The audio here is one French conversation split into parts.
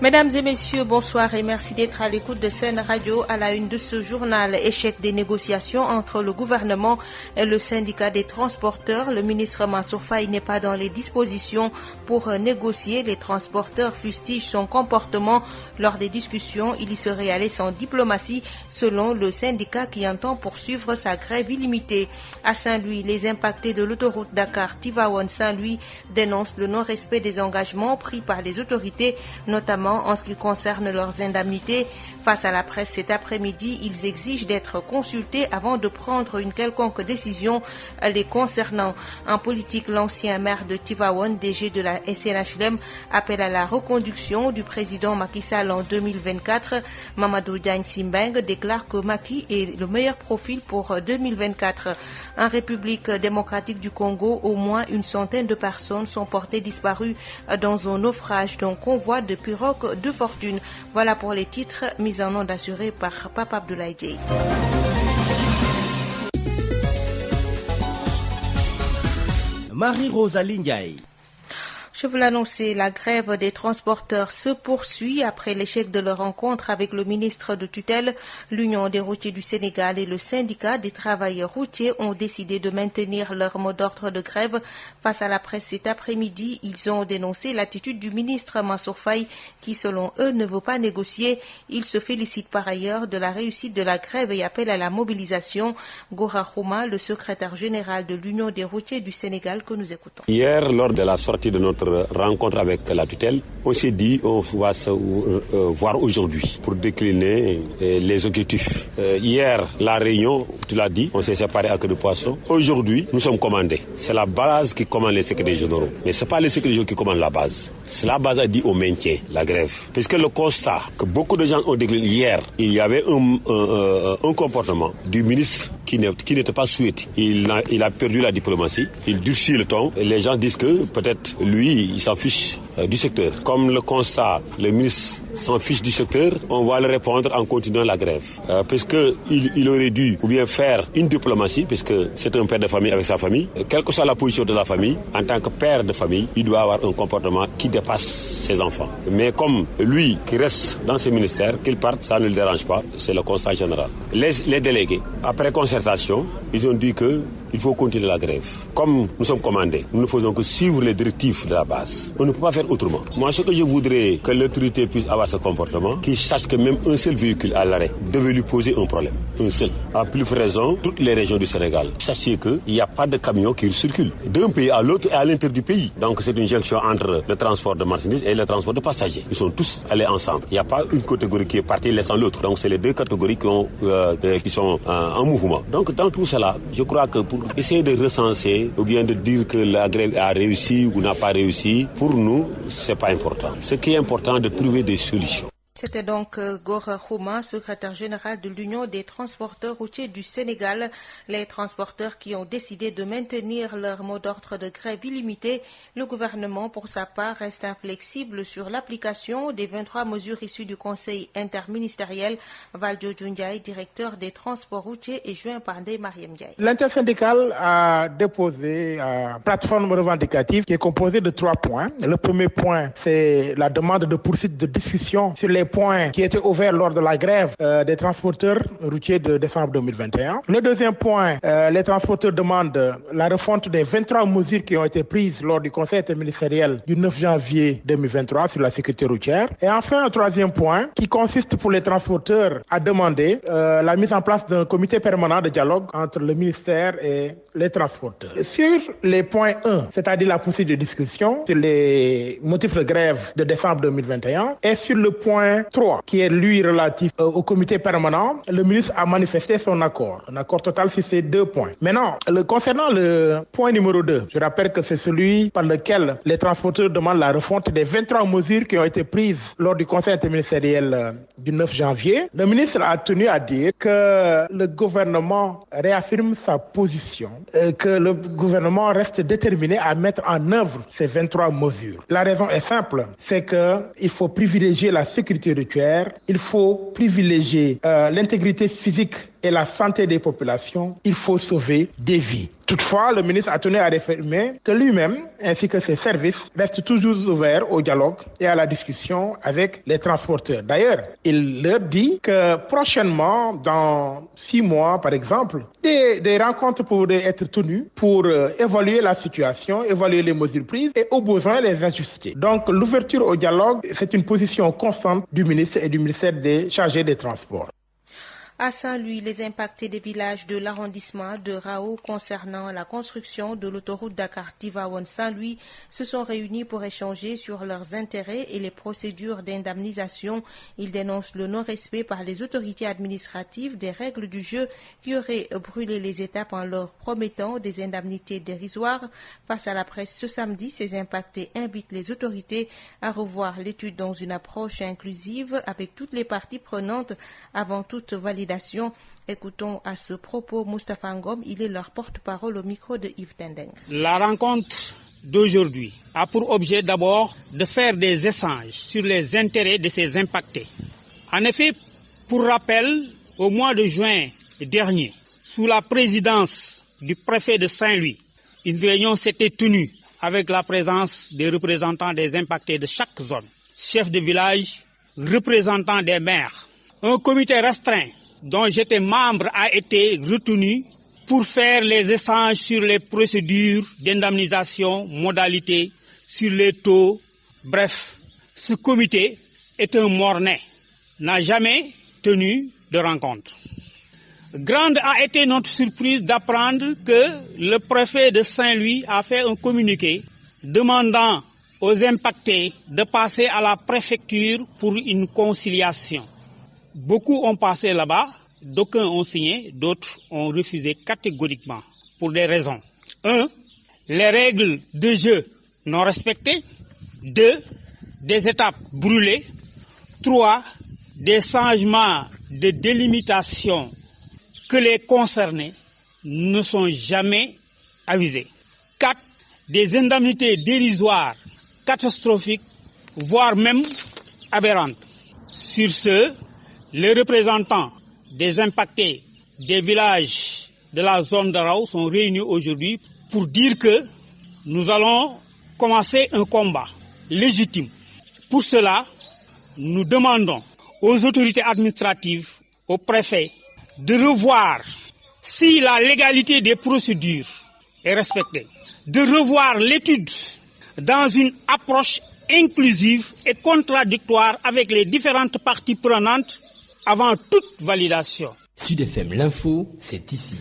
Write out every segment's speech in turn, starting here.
Mesdames et messieurs, bonsoir et merci d'être à l'écoute de Sen Radio à la une de ce journal. Échec des négociations entre le gouvernement et le syndicat des transporteurs. Le ministre Mansour Faye n'est pas dans les dispositions pour négocier. Les transporteurs fustigent son comportement lors des discussions. Il y serait allé sans diplomatie selon le syndicat qui entend poursuivre sa grève illimitée. À Saint-Louis, les impactés de l'autoroute Dakar-Tivaouane-Saint-Louis dénoncent le non-respect des engagements pris par les autorités, notamment en ce qui concerne leurs indemnités. Face à la presse cet après-midi, ils exigent d'être consultés avant de prendre une quelconque décision les concernant. En politique, l'ancien maire de Tivaouane, DG de la SNHLM, appelle à la reconduction du président Macky Sall en 2024. Mamadou Diagne Simbeng déclare que Macky est le meilleur profil pour 2024. En République démocratique du Congo, au moins une centaine de personnes sont portées disparues dans un naufrage d'un convoi de pirogues de fortune. Voilà pour les titres mis en onde assurés par Papa Abdoulaye Dieye. Marie-Rosalie Ndiaye. Je vous l'annoncer, la grève des transporteurs se poursuit après l'échec de leur rencontre avec le ministre de tutelle. L'Union des routiers du Sénégal et le syndicat des travailleurs routiers ont décidé de maintenir leur mot d'ordre de grève. Face à la presse cet après-midi, ils ont dénoncé l'attitude du ministre Mansour Faye qui, selon eux, ne veut pas négocier. Ils se félicitent par ailleurs de la réussite de la grève et appellent à la mobilisation. Gora Khouma, le secrétaire général de l'Union des routiers du Sénégal, que nous écoutons. Hier, lors de la sortie de notre rencontre avec la tutelle, on s'est dit on va se voir aujourd'hui pour décliner les objectifs. Hier, la réunion, tu l'as dit, on s'est séparé à queue de poisson. Aujourd'hui, nous sommes commandés. C'est la base qui commande les secrétaires généraux. Mais ce n'est pas les secrétaires généraux qui commandent la base. C'est la base a dit au maintien, la grève. Puisque le constat que beaucoup de gens ont décliné hier, il y avait un comportement du ministre qui n'était pas souhaité. Il a perdu la diplomatie, il durcit le ton. Et les gens disent que peut-être lui, il s'en fiche du secteur. Comme le constat, le ministre s'en fiche du secteur, on va le répondre en continuant la grève. Puisqu'il aurait dû ou bien faire une diplomatie, puisque c'est un père de famille avec sa famille. Quelle que soit la position de la famille, en tant que père de famille, il doit avoir un comportement qui dépasse ses enfants. Mais comme lui qui reste dans ce ministère, qu'il parte, ça ne le dérange pas, c'est le constat général. Les délégués, après concertation, ils ont dit qu'il faut continuer la grève. Comme nous sommes commandés, nous ne faisons que suivre les directives de la base. On ne peut pas faire autrement. Moi, ce que je voudrais que l'autorité puisse avoir ce comportement, qu'il sache que même un seul véhicule à l'arrêt devait lui poser un problème. Un seul. En plus raison, toutes les régions du Sénégal. Sachez qu'il n'y a pas de camions qui circulent d'un pays à l'autre et à l'intérieur du pays. Donc c'est une jonction entre le transport de marchandises et le transport de passagers. Ils sont tous allés ensemble. Il n'y a pas une catégorie qui est partie laissant l'autre. Donc c'est les deux catégories qui sont en mouvement. Donc dans tout cela, je crois que pour essayer de recenser ou bien de dire que la grève a réussi ou n'a pas réussi, pour nous, c'est pas important. Ce qui est important, de trouver des solutions. C'était donc Gora Khouma, secrétaire général de l'Union des transporteurs routiers du Sénégal. Les transporteurs qui ont décidé de maintenir leur mot d'ordre de grève illimité. Le gouvernement, pour sa part, reste inflexible sur l'application des 23 mesures issues du Conseil interministériel. Valdio Djoundiaï, directeur des transports routiers, est joint par Ndeye Mariam Ndiaye. L'intersyndicale a déposé une plateforme revendicative qui est composée de 3 points. Le premier point, c'est la demande de poursuite de discussion sur les points qui étaient ouverts lors de la grève des transporteurs routiers de décembre 2021. Le deuxième point, les transporteurs demandent la refonte des 23 mesures qui ont été prises lors du Conseil interministériel du 9 janvier 2023 sur la sécurité routière. Et enfin, un troisième point qui consiste pour les transporteurs à demander la mise en place d'un comité permanent de dialogue entre le ministère et les transporteurs. Sur les points 1, c'est-à-dire la poursuite de discussion sur les motifs de grève de décembre 2021, et sur le point 3, qui est lui relatif au comité permanent, le ministre a manifesté son accord. Un accord total sur ces 2 points. Maintenant, concernant le point numéro 2, je rappelle que c'est celui par lequel les transporteurs demandent la refonte des 23 mesures qui ont été prises lors du Conseil interministériel du 9 janvier. Le ministre a tenu à dire que le gouvernement réaffirme sa position, que le gouvernement reste déterminé à mettre en œuvre ces 23 mesures. La raison est simple, c'est qu'il faut privilégier la sécurité routière, il faut privilégier l'intégrité physique et la santé des populations, il faut sauver des vies. Toutefois, le ministre a tenu à réaffirmer que lui-même, ainsi que ses services, restent toujours ouverts au dialogue et à la discussion avec les transporteurs. D'ailleurs, il leur dit que prochainement, dans 6 mois par exemple, des rencontres pourraient être tenues pour évaluer la situation, évaluer les mesures prises et au besoin les ajuster. Donc l'ouverture au dialogue, c'est une position constante du ministre et du ministère des chargés des Transports. À Saint-Louis, les impactés des villages de l'arrondissement de Rao concernant la construction de l'autoroute Dakar-Tivaouane-Saint-Louis se sont réunis pour échanger sur leurs intérêts et les procédures d'indemnisation. Ils dénoncent le non-respect par les autorités administratives des règles du jeu qui auraient brûlé les étapes en leur promettant des indemnités dérisoires. Face à la presse ce samedi, ces impactés invitent les autorités à revoir l'étude dans une approche inclusive avec toutes les parties prenantes avant toute validation. Écoutons à ce propos Moustapha Ngom, il est leur porte-parole au micro de Yves Tendeng. La rencontre d'aujourd'hui a pour objet d'abord de faire des échanges sur les intérêts de ces impactés. En effet, pour rappel, au mois de juin dernier, sous la présidence du préfet de Saint-Louis, une réunion s'était tenue avec la présence des représentants des impactés de chaque zone, chefs de village, représentants des maires. Un comité restreint dont j'étais membre a été retenu pour faire les échanges sur les procédures d'indemnisation, modalités, sur les taux. Bref, ce comité est un mort-né, n'a jamais tenu de rencontre. Grande a été notre surprise d'apprendre que le préfet de Saint-Louis a fait un communiqué demandant aux impactés de passer à la préfecture pour une conciliation. Beaucoup ont passé là-bas, d'aucuns ont signé, d'autres ont refusé catégoriquement pour des raisons. 1. Les règles de jeu non respectées. 2. Des étapes brûlées. 3. Des changements de délimitation que les concernés ne sont jamais avisés. 4. Des indemnités dérisoires, catastrophiques, voire même aberrantes. Sur ce, les représentants des impactés des villages de la zone de Rao sont réunis aujourd'hui pour dire que nous allons commencer un combat légitime. Pour cela, nous demandons aux autorités administratives, aux préfets, de revoir si la légalité des procédures est respectée, de revoir l'étude dans une approche inclusive et contradictoire avec les différentes parties prenantes avant toute validation. Sud FM, l'info, c'est ici.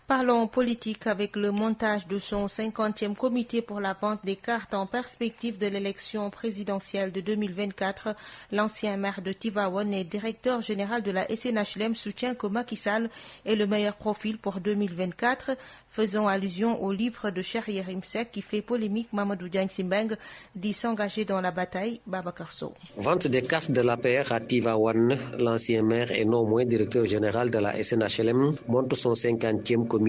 Parlons politique avec le montage de son 50e comité pour la vente des cartes en perspective de l'élection présidentielle de 2024. L'ancien maire de Tivaouane et directeur général de la SNHLM soutient que Macky Sall est le meilleur profil pour 2024. Faisant allusion au livre de Cheikh Yérim Seck qui fait polémique, Mamadou Diagne Simbeng dit s'engager dans la bataille. Babacar Sow. Vente des cartes de l'APR à Tivaouane, l'ancien maire et non moins directeur général de la SNHLM monte son 50e comité.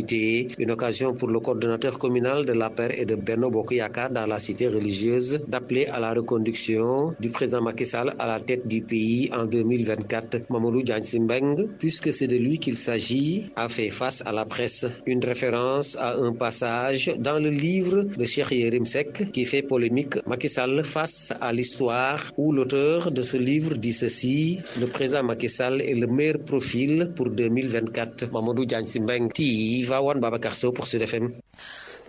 Une occasion pour le coordonnateur communal de l'APR et de Benno Bokk Yakaar dans la cité religieuse d'appeler à la reconduction du président Macky Sall à la tête du pays en 2024. Mamadou Diagne Simbeng, puisque c'est de lui qu'il s'agit, a fait face à la presse. Une référence à un passage dans le livre de Cheikh Yérim Seck qui fait polémique. Macky Sall face à l'histoire où l'auteur de ce livre dit ceci: le président Macky Sall est le meilleur profil pour 2024. Mamadou Diagne Simbeng, Tivaouane, Babacar Sow pour Sud FM.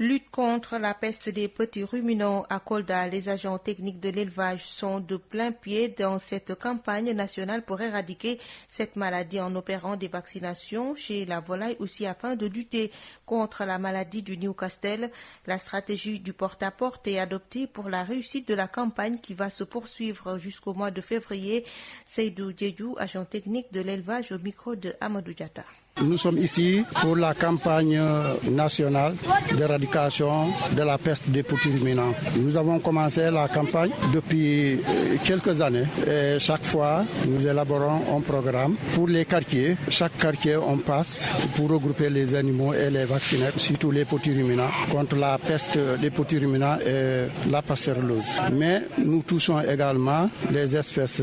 Lutte contre la peste des petits ruminants à Kolda. Les agents techniques de l'élevage sont de plein pied dans cette campagne nationale pour éradiquer cette maladie en opérant des vaccinations chez la volaille aussi afin de lutter contre la maladie du Newcastle. La stratégie du porte-à-porte est adoptée pour la réussite de la campagne qui va se poursuivre jusqu'au mois de février. Seydou Diédou, agent technique de l'élevage au micro de Amadou Diatta. Nous sommes ici pour la campagne nationale d'éradication de la peste des petits ruminants. Nous avons commencé la campagne depuis quelques années et chaque fois nous élaborons un programme pour les quartiers. Chaque quartier on passe pour regrouper les animaux et les vacciner, surtout les petits ruminants, contre la peste des petits ruminants et la passerellose. Mais nous touchons également les espèces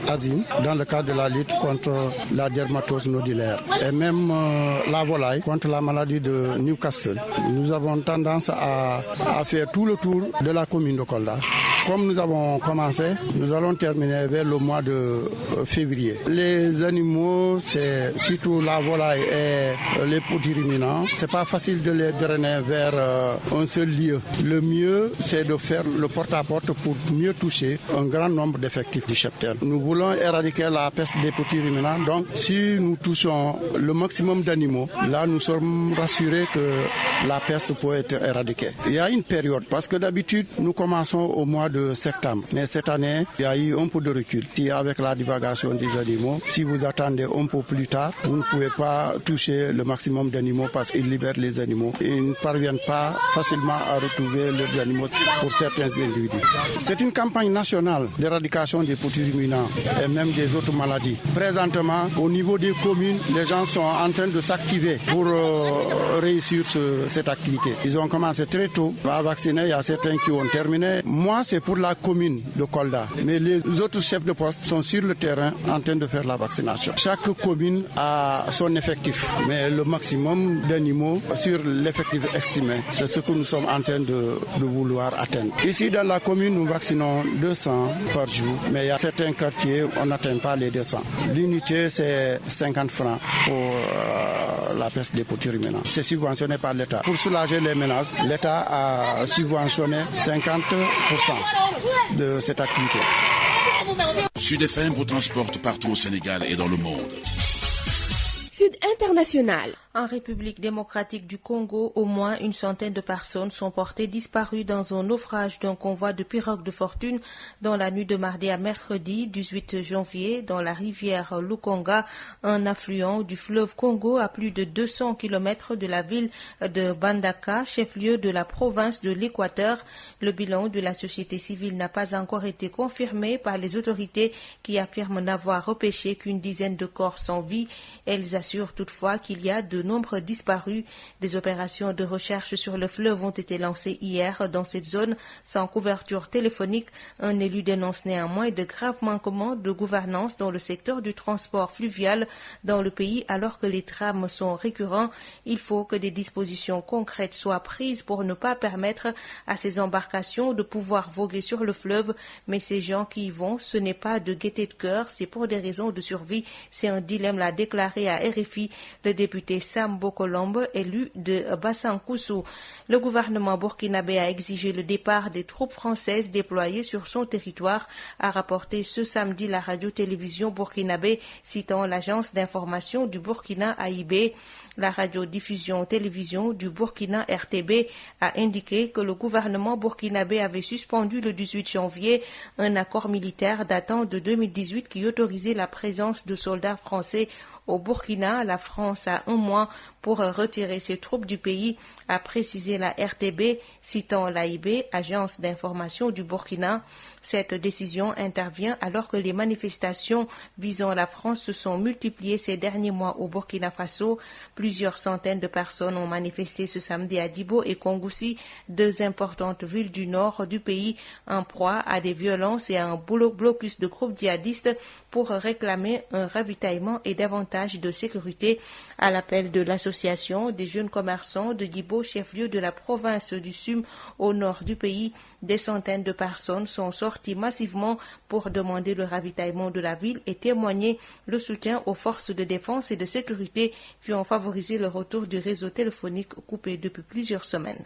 asines dans le cadre de la lutte contre la dermatose nodulaire. Et même même la volaille contre la maladie de Newcastle. Nous avons tendance à faire tout le tour de la commune de Kolda. Comme nous avons commencé, nous allons terminer vers le mois de février. Les animaux, c'est surtout la volaille et les petits ruminants. C'est pas facile de les drainer vers un seul lieu. Le mieux, c'est de faire le porte-à-porte pour mieux toucher un grand nombre d'effectifs du cheptel. Nous voulons éradiquer la peste des petits ruminants. Donc, si nous touchons le maximum d'animaux, là, nous sommes rassurés que la peste peut être éradiquée. Il y a une période, parce que d'habitude, nous commençons au mois de septembre. Mais cette année, il y a eu un peu de recul. Avec la divagation des animaux, si vous attendez un peu plus tard, vous ne pouvez pas toucher le maximum d'animaux parce qu'ils libèrent les animaux. Ils ne parviennent pas facilement à retrouver leurs animaux pour certains individus. C'est une campagne nationale d'éradication des petits ruminants et même des autres maladies. Présentement, au niveau des communes, les gens sont en train de s'activer pour réussir cette activité. Ils ont commencé très tôt à vacciner. Il y a certains qui ont terminé. Moi, c'est pour la commune de Kolda. Mais les autres chefs de poste sont sur le terrain en train de faire la vaccination. Chaque commune a son effectif, mais le maximum d'animaux sur l'effectif estimé, c'est ce que nous sommes en train de vouloir atteindre. Ici, dans la commune, nous vaccinons 200 par jour, mais il y a certains quartiers où on n'atteint pas les 200. L'unité, c'est 50 francs pour la peste des petits ruminants. C'est subventionné par l'État. Pour soulager les ménages, l'État a subventionné 50% de cette activité. Sud FM vous transporte partout au Sénégal et dans le monde. Sud International. En République démocratique du Congo, au moins une centaine de personnes sont portées disparues dans un naufrage d'un convoi de pirogues de fortune dans la nuit de mardi à mercredi 18 janvier dans la rivière Lukonga, un affluent du fleuve Congo à plus de 200 km de la ville de Bandaka, chef-lieu de la province de l'Équateur. Le bilan de la société civile n'a pas encore été confirmé par les autorités qui affirment n'avoir repêché qu'une dizaine de corps sans vie. Elles assurent toutefois qu'il y a de nombreux disparus. Des opérations de recherche sur le fleuve ont été lancées hier dans cette zone sans couverture téléphonique. Un élu dénonce néanmoins de graves manquements de gouvernance dans le secteur du transport fluvial dans le pays alors que les drames sont récurrents. Il faut que des dispositions concrètes soient prises pour ne pas permettre à ces embarcations de pouvoir voguer sur le fleuve. Mais ces gens qui y vont, ce n'est pas de gaieté de cœur, c'est pour des raisons de survie. C'est un dilemme, l'a déclaré à RFI le député Sam Bokolombe, élu de Bassankoussou. Le gouvernement burkinabé a exigé le départ des troupes françaises déployées sur son territoire, a rapporté ce samedi la radio-télévision burkinabé, citant l'agence d'information du Burkina AIB. La radiodiffusion-télévision du Burkina RTB a indiqué que le gouvernement burkinabé avait suspendu le 18 janvier un accord militaire datant de 2018 qui autorisait la présence de soldats français au Burkina. La France a un mois pour retirer ses troupes du pays, a précisé la RTB, citant l'AIB, agence d'information du Burkina. Cette décision intervient alors que les manifestations visant la France se sont multipliées ces derniers mois au Burkina Faso. Plusieurs centaines de personnes ont manifesté ce samedi à Dibo et Kongoussi, deux importantes villes du nord du pays, en proie à des violences et à un blocus de groupes djihadistes pour réclamer un ravitaillement et davantage de sécurité. À l'appel de l'association des jeunes commerçants de Dibo, chef-lieu de la province du Sum au nord du pays, des centaines de personnes sont sorties massivement pour demander le ravitaillement de la ville et témoigner le soutien aux forces de défense et de sécurité qui ont favorisé le retour du réseau téléphonique coupé depuis plusieurs semaines.